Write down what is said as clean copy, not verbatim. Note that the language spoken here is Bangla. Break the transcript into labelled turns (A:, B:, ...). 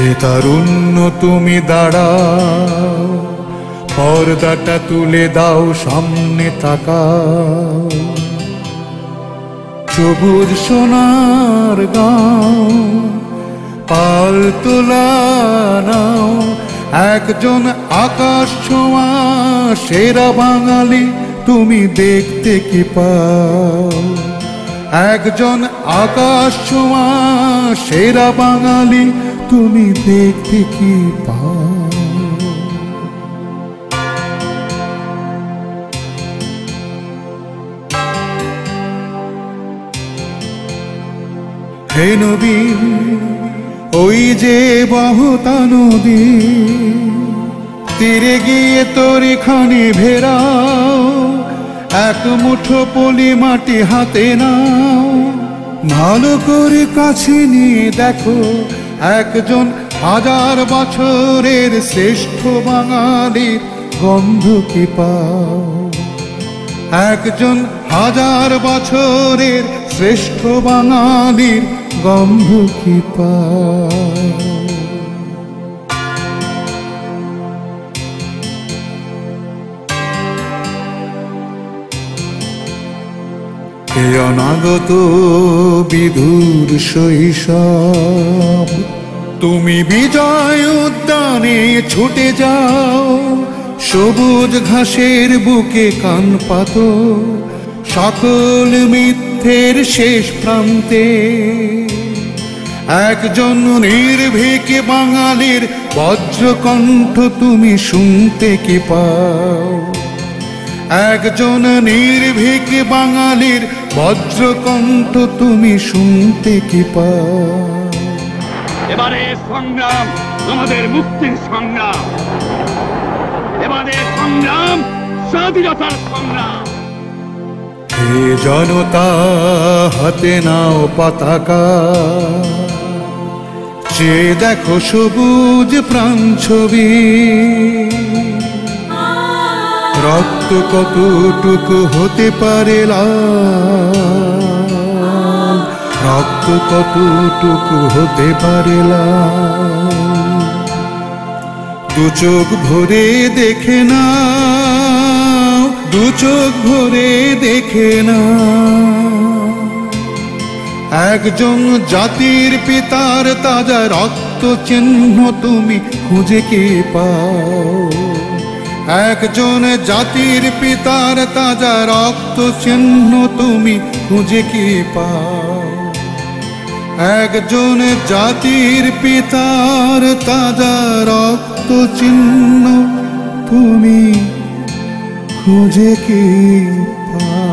A: হে তারুণ্য তুমি দাঁড়াও, পর্দাটা তুলে দাও, সামনে তাকাও। সবুজ সোনার গাঁও, পাল তোলা নাও, একজন আকাশ ছোঁয়া সেরা বাঙালি তুমি দেখতে কি পাও। একজন আকাশ ছোঁয়া সেরা বাঙালি তুমি দেখতে কি পাও। হে নবীন, ওই যে বহতা নদী, তীরে গিয়ে তরিখানি ভেরাও, এক মুঠো পলি মাটি হাতে নাও, ভালো করে কাছে নিয়ে দেখো, একজন 1000 বছরের শ্রেষ্ঠ বাঙালির গন্ধ কি পাও। একজন 1000 বছরের শ্রেষ্ঠ বাঙালির গন্ধ কি পাও। হে অনাগত বিধুর শৈশব, তুমি বিজয় উদ্যানে ছুটে যাও, সবুজ ঘাসের বুকে কান পাতো, সকল মিথ্যের শেষ প্রান্তে একজন নির্ভীক বাঙালির বজ্রকণ্ঠ তুমি শুনতে কি পাও। একজন নির্ভীক বাঙালির বজ্রকণ্ঠ তুমি শুনতে কি পাও।
B: এবারে সংগ্রাম আমাদের মুক্তির সংগ্রাম, এবারে সংগ্রাম স্বাধীনতার সংগ্রাম।
A: হে জনতা, হাতে নাও পতাকা, যে দেখো সবুজ প্রাণ ছবি, রক্ত কতটুকু হতে পারে লাল, রক্ত কতটুকু হতে পারে লাল। দু চোখ ভরে দেখে না, দু চোখ ভরে দেখে না, একজন জাতির পিতার তাজা রক্ত চিহ্ন তুমি খুঁজে কি পাও। একজন জাতির পিতার তাজা রক্ত চিহ্ন তুমি খুঁজে কি পাও। একজন জাতির পিতার তাজা রক্ত চিহ্ন তুমি খুঁজে কি পাও।